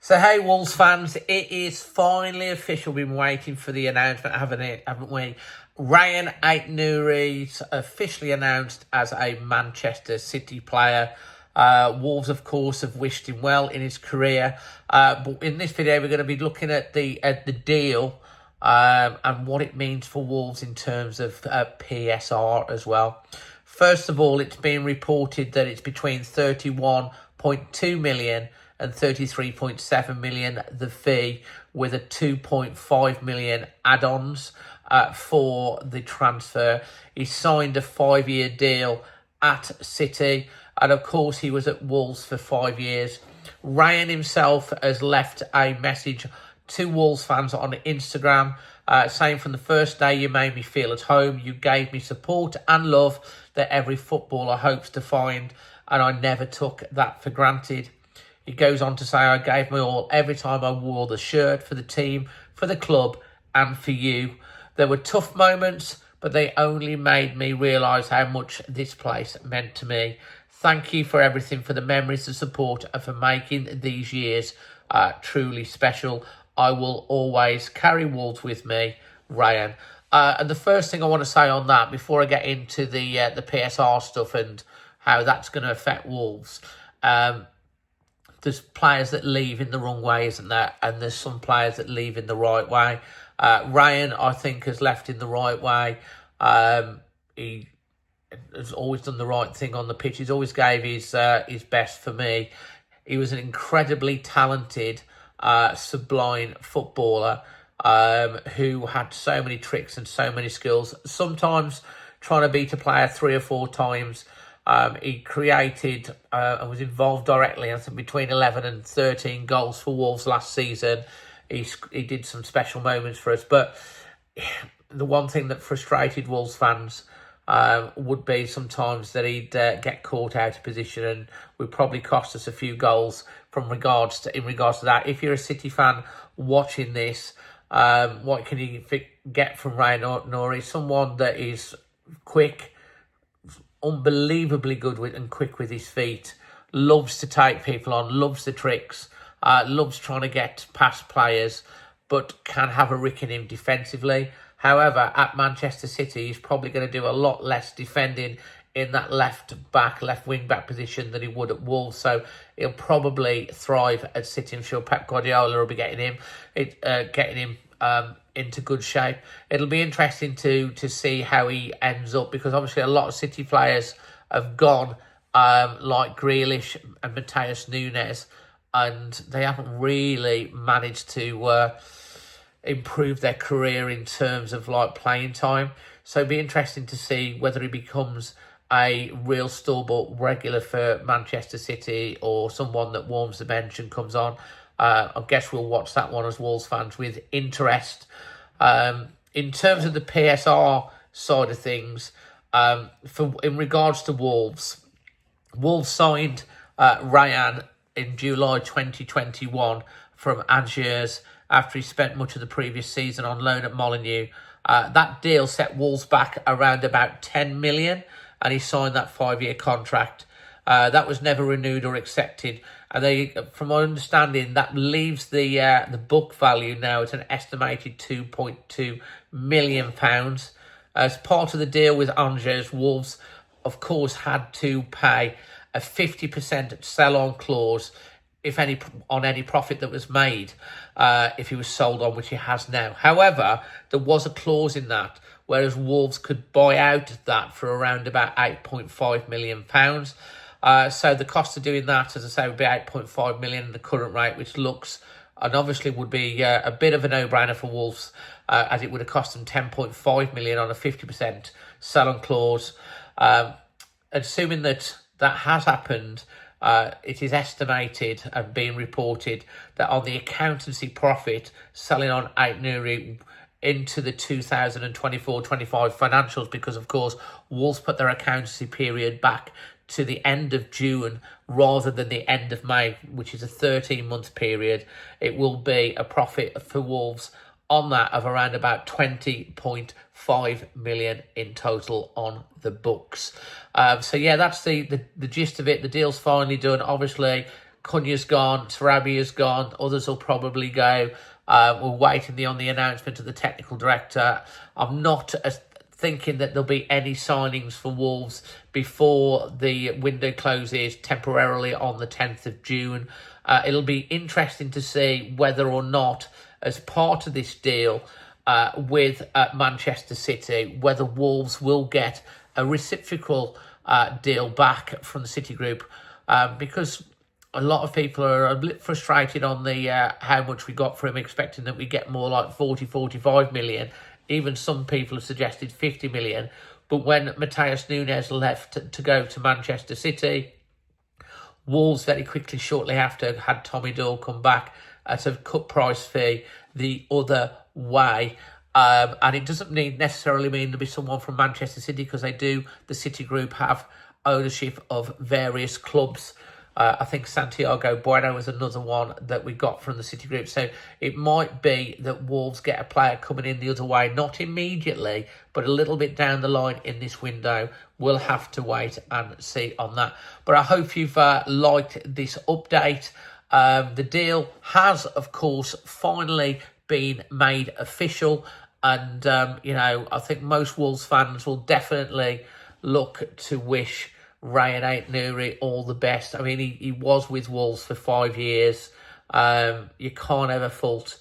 So, hey, Wolves fans, it is finally official. We've been waiting for the announcement, haven't we? Rayan Ait-Nouri officially announced as a Manchester City player. Wolves, of course, have wished him well in his career. But in this video, we're going to be looking at the deal and what it means for Wolves in terms of PSR as well. First of all, it's been reported that it's between 31.2 million and 33.7 million, the fee, with a 2.5 million add-ons for the transfer. He signed a 5-year deal at City, and of course he was at Wolves for 5 years. Rayan himself has left a message to Wolves fans on Instagram saying, "From the first day you made me feel at home. You gave me support and love that every footballer hopes to find, and I never took that for granted." He goes on to say, "I gave my all every time I wore the shirt for the team, for the club, and for you. There were tough moments, but they only made me realise how much this place meant to me. Thank you for everything, for the memories, the support, and for making these years truly special. I will always carry Wolves with me, Rayan." And the first thing I want to say on that, before I get into the PSR stuff and how that's going to affect Wolves, there's players that leave in the wrong way, isn't there? And there's some players that leave in the right way. Rayan, I think, has left in the right way. He has always done the right thing on the pitch. He's always gave his best for me. He was an incredibly talented, sublime footballer who had so many tricks and so many skills. Sometimes trying to beat a player 3 or 4 times. He created and was involved directly, I think, between 11 and 13 goals for Wolves last season. He did some special moments for us. But the one thing that frustrated Wolves fans would be sometimes that he'd get caught out of position and would probably cost us a few goals in regards to that. If you're a City fan watching this, what can you get from Rayan Ait-Nouri? Someone that is quick, unbelievably good and quick with his feet, loves to take people on, loves the tricks, loves trying to get past players, but can have a rick in him defensively. However, at Manchester City, he's probably going to do a lot less defending in that left wing back position than he would at Wolves. So he'll probably thrive at City. I'm sure Pep Guardiola will be getting him into good shape. It'll be interesting to see how he ends up, because obviously a lot of City players have gone, like Grealish and Matheus Nunes, and they haven't really managed to improve their career in terms of like playing time. So it'll be interesting to see whether he becomes a real store-bought regular for Manchester City or someone that warms the bench and comes on. I guess we'll watch that one as Wolves fans with interest. In terms of the PSR side of things, in regards to Wolves signed Rayan in July 2021 from Angers after he spent much of the previous season on loan at Molineux. That deal set Wolves back around about 10 million, and he signed that 5-year contract. That was never renewed or accepted. And from my understanding, that leaves the book value now at an estimated £2.2 million. As part of the deal with Angers, Wolves, of course, had to pay a 50% sell-on clause on any profit that was made if he was sold on, which he has now. However, there was a clause in that, whereas Wolves could buy out that for around about £8.5 million. So the cost of doing that, as I say, would be 8.5 million in the current rate, which looks and obviously would be a bit of a no-brainer for Wolves, as it would have cost them 10.5 million on a 50% sell-on clause. Assuming that has happened, it is estimated and being reported that on the accountancy profit selling on Ait-Nouri into the 2024-25 financials, because of course Wolves put their accountancy period back to the end of June rather than the end of May, which is a 13-month period, it will be a profit for Wolves on that of around about 20.5 million in total on the books. So yeah, that's the gist of it. The deal's finally done. Obviously, Cunha's gone, Sarabia's gone, others will probably go. We're waiting on the announcement of the technical director. I'm not thinking that there'll be any signings for Wolves before the window closes temporarily on the 10th of June. It'll be interesting to see whether or not, as part of this deal with Manchester City, whether Wolves will get a reciprocal deal back from the City Group, because a lot of people are a bit frustrated on the how much we got for him, expecting that we get more like 40-45 million. Even some people have suggested 50 million. But when Matheus Nunes left to go to Manchester City, Wolves very quickly, shortly after, had Tommy Doyle come back at a cut price fee the other way. And it doesn't necessarily mean there'll be someone from Manchester City, because the City Group have ownership of various clubs. I think Santiago Bueno was another one that we got from the City Group. So it might be that Wolves get a player coming in the other way, not immediately, but a little bit down the line in this window. We'll have to wait and see on that. But I hope you've liked this update. The deal has, of course, finally been made official. And, I think most Wolves fans will definitely look to wish Rayan Ait-Nouri all the best. I mean, he was with Wolves for 5 years. You can't ever fault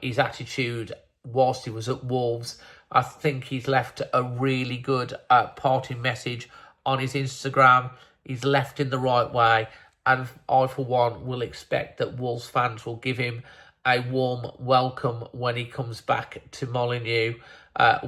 his attitude whilst he was at Wolves. I think he's left a really good parting message on his Instagram. He's left in the right way. And I, for one, will expect that Wolves fans will give him a warm welcome when he comes back to Molineux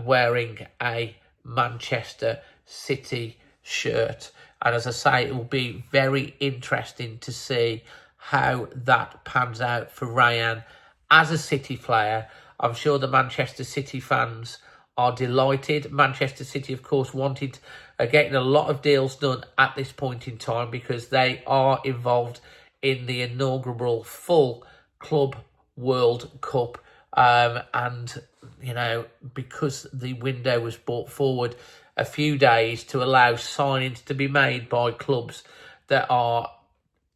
wearing a Manchester City shirt. And as I say, it will be very interesting to see how that pans out for Rayan as a City player. I'm sure the Manchester City fans are delighted. Manchester City, of course, wanted getting a lot of deals done at this point in time, because they are involved in the inaugural full Club World Cup. And, because the window was brought forward a few days to allow signings to be made by clubs that are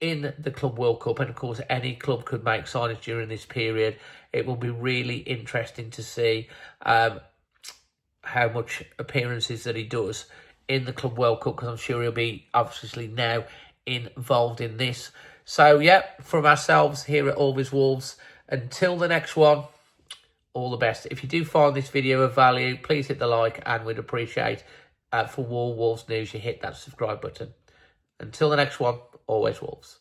in the Club World Cup, and of course any club could make signings during this period. It will be really interesting to see how much appearances that he does in the Club World Cup, because I'm sure he'll be obviously now involved in this. So yeah, from ourselves here at Always Wolves, until the next one, all the best. If you do find this video of value, please hit the like, and we'd appreciate for more Wolves news you hit that subscribe button. Until the next one, always Wolves.